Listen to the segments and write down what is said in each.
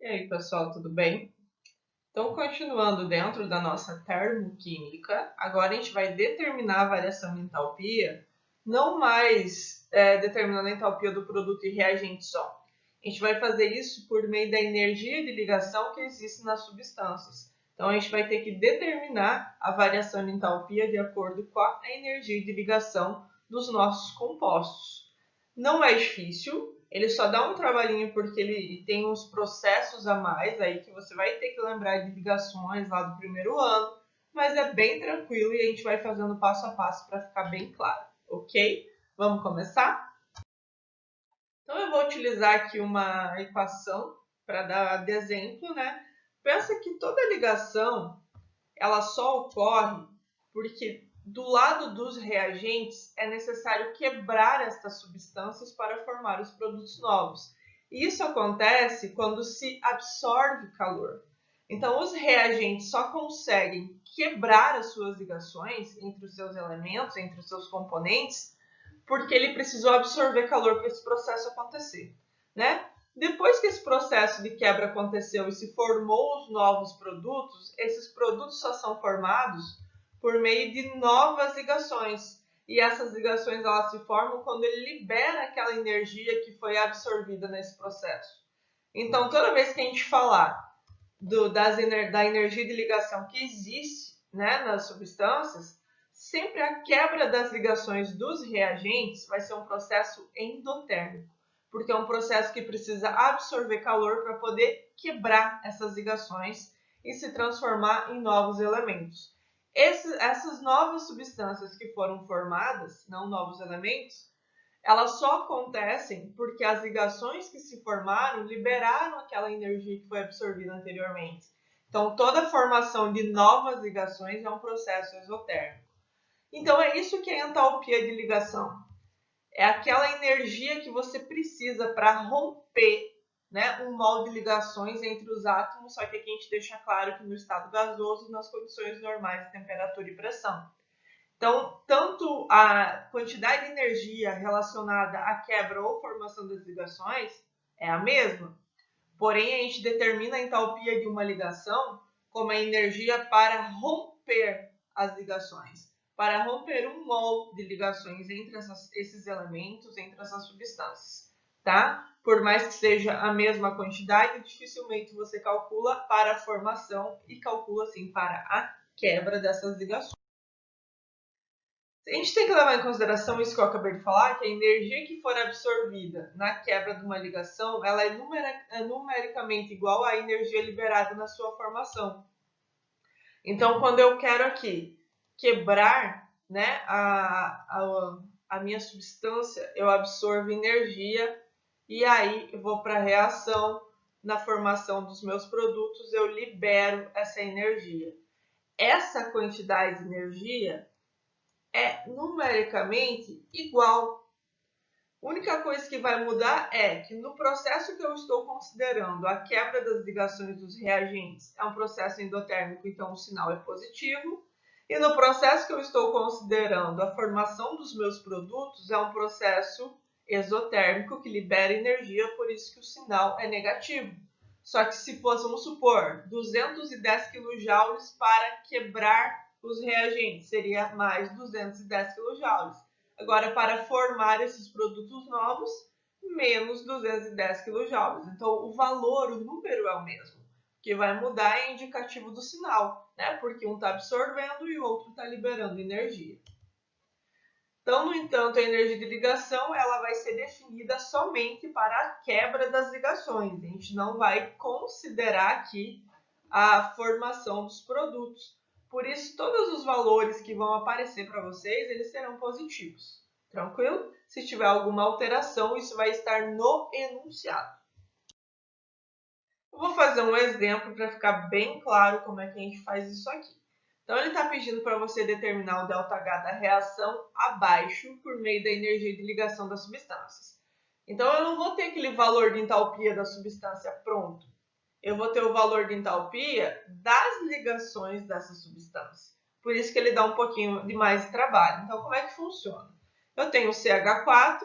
E aí, pessoal, tudo bem? Então, continuando dentro da nossa termoquímica, agora a gente vai determinar a variação de entalpia, não mais determinando a entalpia do produto e reagente só. A gente vai fazer isso por meio da energia de ligação que existe nas substâncias. Então, a gente vai ter que determinar a variação de entalpia de acordo com a energia de ligação dos nossos compostos. Não é difícil, ele só dá um trabalhinho porque ele tem uns processos a mais aí que você vai ter que lembrar de ligações lá do primeiro ano, mas é bem tranquilo e a gente vai fazendo passo a passo para ficar bem claro, ok? Vamos começar? Então eu vou utilizar aqui uma equação para dar de exemplo, né? Pensa que toda ligação ela só ocorre porque do lado dos reagentes é necessário quebrar estas substâncias para formar os produtos novos. E isso acontece quando se absorve calor. Então, os reagentes só conseguem quebrar as suas ligações entre os seus elementos, entre os seus componentes, porque ele precisou absorver calor para esse processo acontecer, né? Depois que esse processo de quebra aconteceu e se formou os novos produtos, esses produtos só são formados por meio de novas ligações. E essas ligações elas se formam quando ele libera aquela energia que foi absorvida nesse processo. Então, toda vez que a gente falar da energia de ligação que existe, né, nas substâncias, sempre a quebra das ligações dos reagentes vai ser um processo endotérmico, porque é um processo que precisa absorver calor para poder quebrar essas ligações e se transformar em novos elementos. Essas novas substâncias que foram formadas, não novos elementos, elas só acontecem porque as ligações que se formaram liberaram aquela energia que foi absorvida anteriormente. Então, toda a formação de novas ligações é um processo exotérmico. Então, é isso que é entalpia de ligação. É aquela energia que você precisa para romper, né, um molde de ligações entre os átomos, só que aqui a gente deixa claro que no estado gasoso, nas condições normais de temperatura e pressão. Então, tanto a quantidade de energia relacionada à quebra ou formação das ligações é a mesma, porém a gente determina a entalpia de uma ligação como a energia para romper as ligações, para romper um mol de ligações entre esses elementos, entre essas substâncias, tá? Por mais que seja a mesma quantidade, dificilmente você calcula para a formação e calcula sim para a quebra dessas ligações. A gente tem que levar em consideração isso que eu acabei de falar, que a energia que for absorvida na quebra de uma ligação, ela é numericamente igual à energia liberada na sua formação. Então, quando eu quero aqui quebrar, né, a minha substância, eu absorvo energia e aí eu vou para a reação, na formação dos meus produtos, eu libero essa energia. Essa quantidade de energia é numericamente igual. A única coisa que vai mudar é que no processo que eu estou considerando a quebra das ligações dos reagentes é um processo endotérmico, então o sinal é positivo. E no processo que eu estou considerando a formação dos meus produtos é um processo exotérmico que libera energia, por isso que o sinal é negativo. Só que se fosse, vamos supor, 210 kJ para quebrar os reagentes, seria mais 210 kJ. Agora, para formar esses produtos novos, menos 210 kJ. Então, o valor, o número é o mesmo. O que vai mudar é o indicativo do sinal, né? Porque um está absorvendo e o outro está liberando energia. Então, no entanto, a energia de ligação ela vai ser definida somente para a quebra das ligações. A gente não vai considerar aqui a formação dos produtos. Por isso, todos os valores que vão aparecer para vocês, eles serão positivos. Tranquilo? Se tiver alguma alteração, isso vai estar no enunciado. Eu vou fazer um exemplo para ficar bem claro como é que a gente faz isso aqui. Então, ele está pedindo para você determinar o ΔH da reação abaixo por meio da energia de ligação das substâncias. Então, eu não vou ter aquele valor de entalpia da substância pronto. Eu vou ter o valor de entalpia das ligações dessa substância. Por isso que ele dá um pouquinho de mais de trabalho. Então, como é que funciona? Eu tenho CH4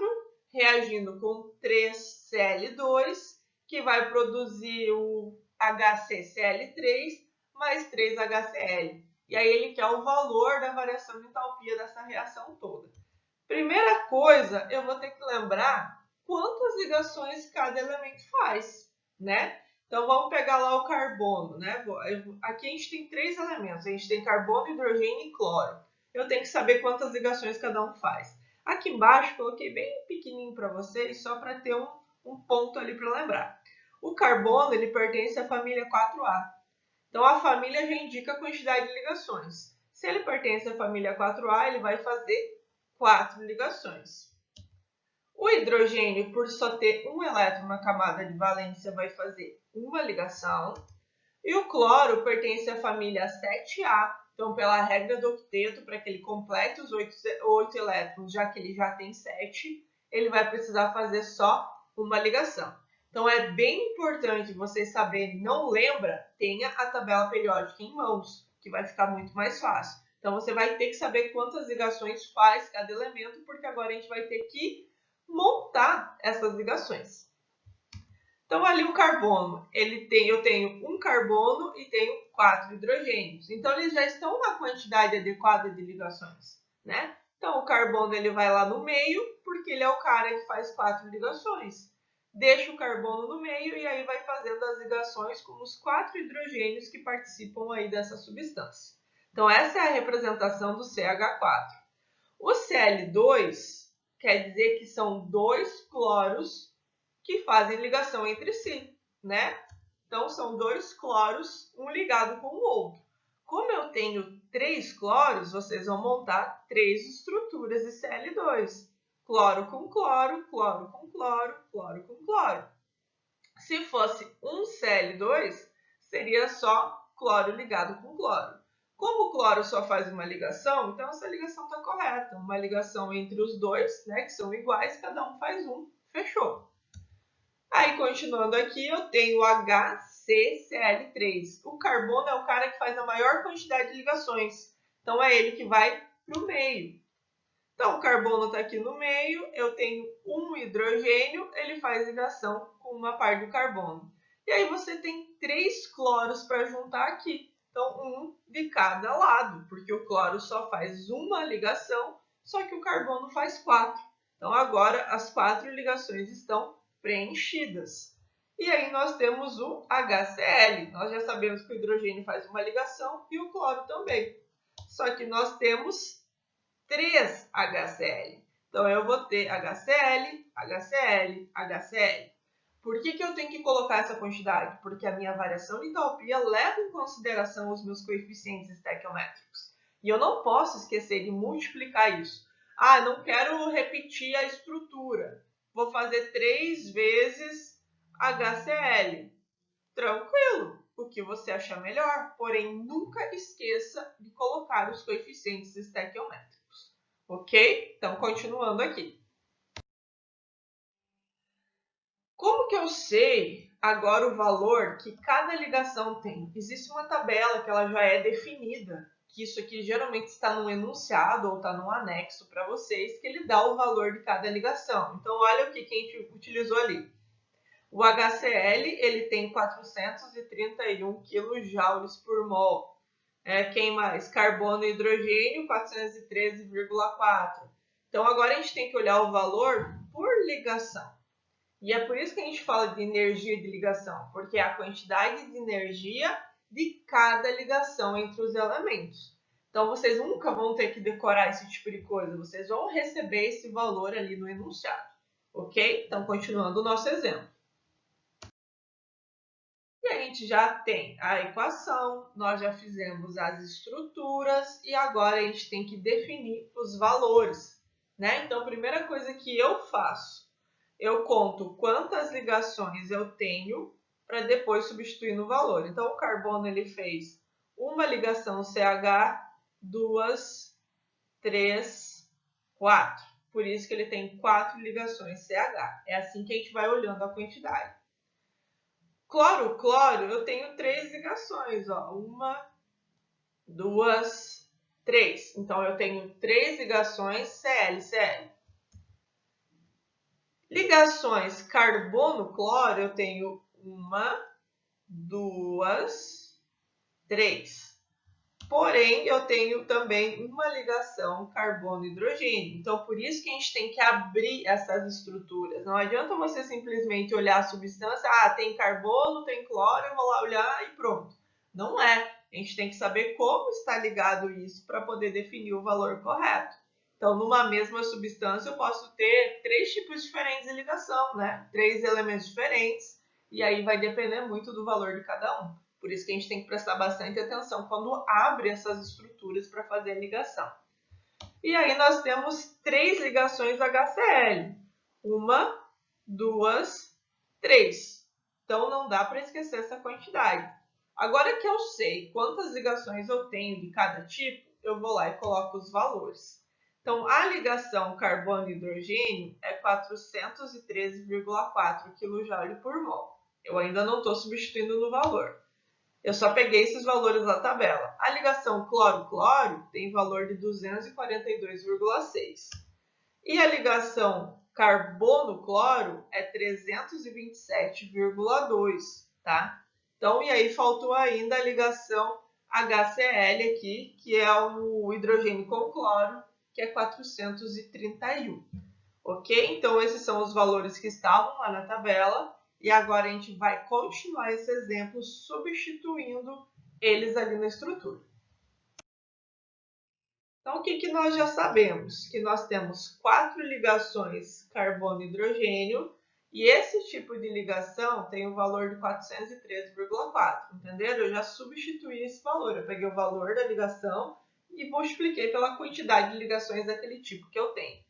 reagindo com 3Cl2 que vai produzir o HCCl3 mais 3HCl. E aí ele quer o valor da variação de entalpia dessa reação toda. Primeira coisa, eu vou ter que lembrar quantas ligações cada elemento faz, né? Então, vamos pegar lá o carbono, né? Aqui a gente tem 3 elementos. A gente tem carbono, hidrogênio e cloro. Eu tenho que saber quantas ligações cada um faz. Aqui embaixo, coloquei bem pequenininho para vocês, só para ter um ponto ali para lembrar. O carbono, ele pertence à família 4A. Então, a família já indica a quantidade de ligações. Se ele pertence à família 4A, ele vai fazer 4 ligações. O hidrogênio, por só ter um elétron na camada de valência, vai fazer uma ligação. E o cloro pertence à família 7A. Então, pela regra do octeto, para que ele complete os 8 elétrons, já que ele já tem 7, ele vai precisar fazer só uma ligação. Então, é bem importante vocês saberem, não lembra, tenha a tabela periódica em mãos, que vai ficar muito mais fácil. Então, você vai ter que saber quantas ligações faz cada elemento, porque agora a gente vai ter que montar essas ligações. Então, ali o carbono, eu tenho um carbono e tenho 4 hidrogênios. Então, eles já estão na quantidade adequada de ligações, né? Então, o carbono ele vai lá no meio, porque ele é o cara que faz 4 ligações. Deixa o carbono no meio e aí vai fazendo as ligações com os 4 hidrogênios que participam aí dessa substância. Então, essa é a representação do CH4. O Cl2 quer dizer que são 2 cloros que fazem ligação entre si, né? Então, são 2 cloros, um ligado com o outro. Como eu tenho 3 cloros, vocês vão montar 3 estruturas de Cl2. Cloro com cloro, cloro com cloro, cloro com cloro. Se fosse um Cl2, seria só cloro ligado com cloro. Como o cloro só faz uma ligação, então essa ligação está correta. Uma ligação entre os dois, né, que são iguais, cada um faz um, fechou. Aí, continuando aqui, eu tenho o HCCl3. O carbono é o cara que faz a maior quantidade de ligações. Então, é ele que vai para o meio. Então, o carbono está aqui no meio. Eu tenho um hidrogênio, ele faz ligação com uma parte do carbono. E aí, você tem 3 cloros para juntar aqui. Então, um de cada lado, porque o cloro só faz uma ligação, só que o carbono faz 4. Então, agora, as 4 ligações estão preenchidas. E aí nós temos o HCl. Nós já sabemos que o hidrogênio faz uma ligação e o cloro também. Só que nós temos 3 HCl. Então eu vou ter HCl, HCl, HCl. Por que eu tenho que colocar essa quantidade? Porque a minha variação de entalpia leva em consideração os meus coeficientes estequiométricos. E eu não posso esquecer de multiplicar isso. Ah, não quero repetir a estrutura. Vou fazer 3 vezes HCl. Tranquilo, o que você achar melhor. Porém, nunca esqueça de colocar os coeficientes estequiométricos. Ok? Então, continuando aqui. Como que eu sei agora o valor que cada ligação tem? Existe uma tabela que ela já é definida, que isso aqui geralmente está num enunciado ou está num anexo para vocês, que ele dá o valor de cada ligação. Então, olha o que a gente utilizou ali. O HCl ele tem 431 kJ por mol. Quem mais? Carbono e hidrogênio, 413,4. Então, agora a gente tem que olhar o valor por ligação. E é por isso que a gente fala de energia de ligação, porque é a quantidade de energia de cada ligação entre os elementos. Então, vocês nunca vão ter que decorar esse tipo de coisa, vocês vão receber esse valor ali no enunciado, ok? Então, continuando o nosso exemplo. E a gente já tem a equação, nós já fizemos as estruturas e agora a gente tem que definir os valores, né? Então, a primeira coisa que eu faço, eu conto quantas ligações eu tenho para depois substituir no valor. Então, o carbono ele fez uma ligação CH, 2, 3, 4. Por isso que ele tem 4 ligações CH. É assim que a gente vai olhando a quantidade. Cloro, cloro, eu tenho 3 ligações, ó. 1, 2, 3. Então, eu tenho 3 ligações Cl, Cl. Ligações carbono-cloro, eu tenho 1, 2, 3. Porém, eu tenho também uma ligação carbono-hidrogênio. Então, por isso que a gente tem que abrir essas estruturas. Não adianta você simplesmente olhar a substância, tem carbono, tem cloro, eu vou lá olhar e pronto. Não é. A gente tem que saber como está ligado isso para poder definir o valor correto. Então, numa mesma substância, eu posso ter 3 tipos diferentes de ligação, né? 3 elementos diferentes, e aí vai depender muito do valor de cada um. Por isso que a gente tem que prestar bastante atenção quando abre essas estruturas para fazer a ligação. E aí nós temos 3 ligações HCl. 1, 2, 3. Então não dá para esquecer essa quantidade. Agora que eu sei quantas ligações eu tenho de cada tipo, eu vou lá e coloco os valores. Então, a ligação carbono-hidrogênio é 413,4 kJ por mol. Eu ainda não estou substituindo no valor. Eu só peguei esses valores da tabela. A ligação cloro-cloro tem valor de 242,6. E a ligação carbono-cloro é 327,2, tá? Então, e aí faltou ainda a ligação HCl aqui, que é o hidrogênio com cloro, que é 431. Ok? Então, esses são os valores que estavam lá na tabela. E agora a gente vai continuar esse exemplo substituindo eles ali na estrutura. Então, o que nós já sabemos? Que nós temos 4 ligações carbono-hidrogênio e esse tipo de ligação tem o valor de 413,4, entenderam? Eu já substituí esse valor, eu peguei o valor da ligação e multipliquei pela quantidade de ligações daquele tipo que eu tenho.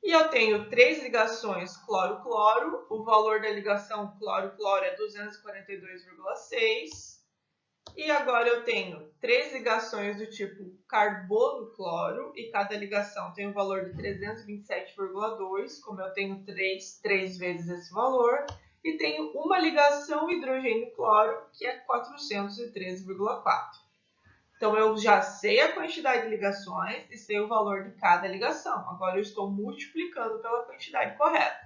E eu tenho 3 ligações cloro-cloro, o valor da ligação cloro-cloro é 242,6. E agora eu tenho 3 ligações do tipo carbono-cloro, e cada ligação tem um valor de 327,2, como eu tenho 3 vezes esse valor. E tenho uma ligação hidrogênio-cloro, que é 413,4. Então, eu já sei a quantidade de ligações e sei o valor de cada ligação. Agora, eu estou multiplicando pela quantidade correta.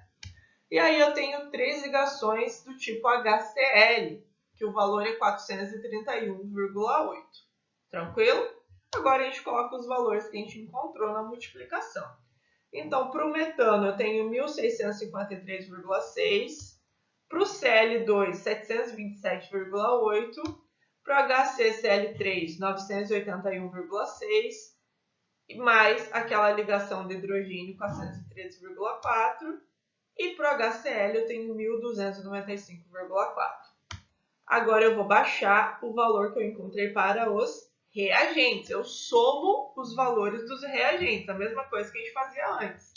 E aí, eu tenho 3 ligações do tipo HCl, que o valor é 431,8. Tranquilo? Agora, a gente coloca os valores que a gente encontrou na multiplicação. Então, para o metano, eu tenho 1.653,6. Para o Cl2, 727,8. Para o HCCl3, 981,6, mais aquela ligação de hidrogênio, 413,4, e para o HCl eu tenho 1.295,4. Agora eu vou baixar o valor que eu encontrei para os reagentes. Eu somo os valores dos reagentes, a mesma coisa que a gente fazia antes.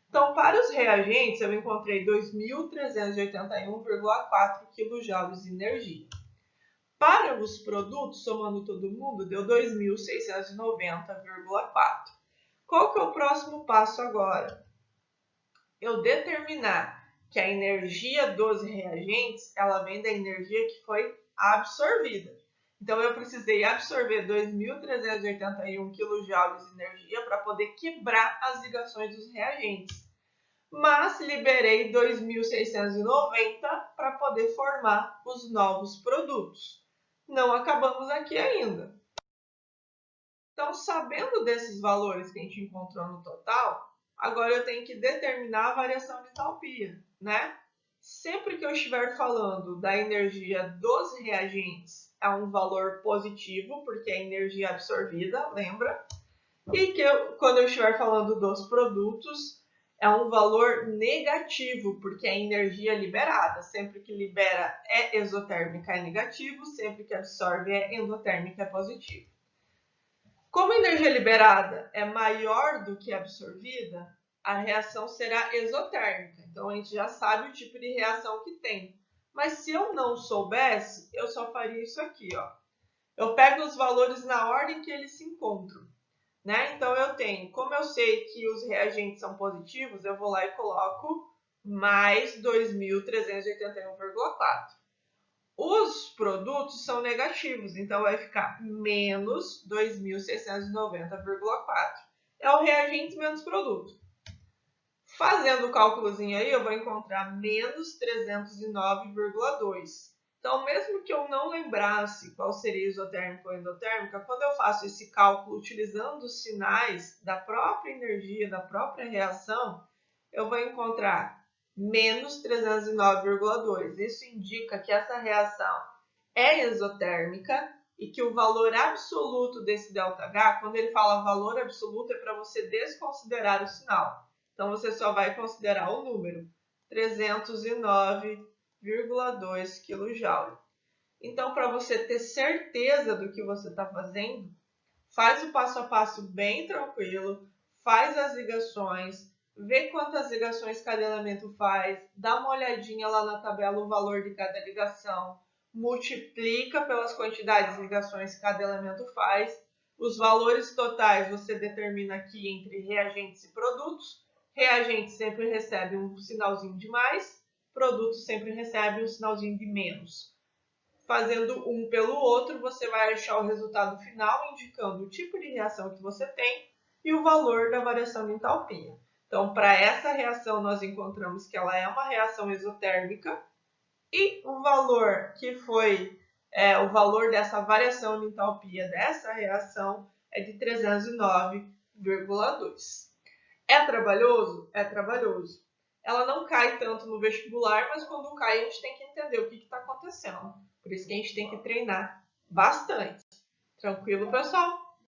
Então, para os reagentes, eu encontrei 2.381,4 kJ de energia. Para os produtos, somando todo mundo, deu 2.690,4. Qual que é o próximo passo agora? Eu determinar que a energia dos reagentes, ela vem da energia que foi absorvida. Então, eu precisei absorver 2.381 kJ de energia para poder quebrar as ligações dos reagentes. Mas liberei 2.690 para poder formar os novos produtos. Não acabamos aqui ainda. Então, sabendo desses valores que a gente encontrou no total, agora eu tenho que determinar a variação de entalpia, né? Sempre que eu estiver falando da energia dos reagentes, é um valor positivo, porque é energia absorvida, lembra? E quando eu estiver falando dos produtos, é um valor negativo, porque é energia liberada. Sempre que libera é exotérmica, é negativo. Sempre que absorve é endotérmica, é positivo. Como a energia liberada é maior do que absorvida, a reação será exotérmica. Então, a gente já sabe o tipo de reação que tem. Mas se eu não soubesse, eu só faria isso aqui, ó. Eu pego os valores na ordem que eles se encontram. Né? Então, eu tenho, como eu sei que os reagentes são positivos, eu vou lá e coloco mais 2.381,4. Os produtos são negativos, então vai ficar menos 2.690,4. É o reagente menos produto. Fazendo o cálculozinho aí, eu vou encontrar menos 309,2. Então, mesmo que eu não lembrasse qual seria isotérmica ou endotérmica, quando eu faço esse cálculo utilizando os sinais da própria energia, da própria reação, eu vou encontrar menos 309,2. Isso indica que essa reação é exotérmica e que o valor absoluto desse ΔH, quando ele fala valor absoluto, é para você desconsiderar o sinal. Então, você só vai considerar o número, 309,2 kJ. Então, para você ter certeza do que você está fazendo, faz o passo a passo bem tranquilo, faz as ligações, vê quantas ligações cada elemento faz, dá uma olhadinha lá na tabela o valor de cada ligação, multiplica pelas quantidades de ligações que cada elemento faz, os valores totais você determina aqui entre reagentes e produtos. Reagente sempre recebe um sinalzinho de mais, produto sempre recebe um sinalzinho de menos. Fazendo um pelo outro, você vai achar o resultado final, indicando o tipo de reação que você tem e o valor da variação de entalpia. Então, para essa reação, nós encontramos que ela é uma reação exotérmica e o valor que foi o valor dessa variação de entalpia dessa reação é de 309,2. É trabalhoso? É trabalhoso. Ela não cai tanto no vestibular, mas quando cai a gente tem que entender o que está acontecendo. Por isso que a gente tem que treinar bastante. Tranquilo, pessoal?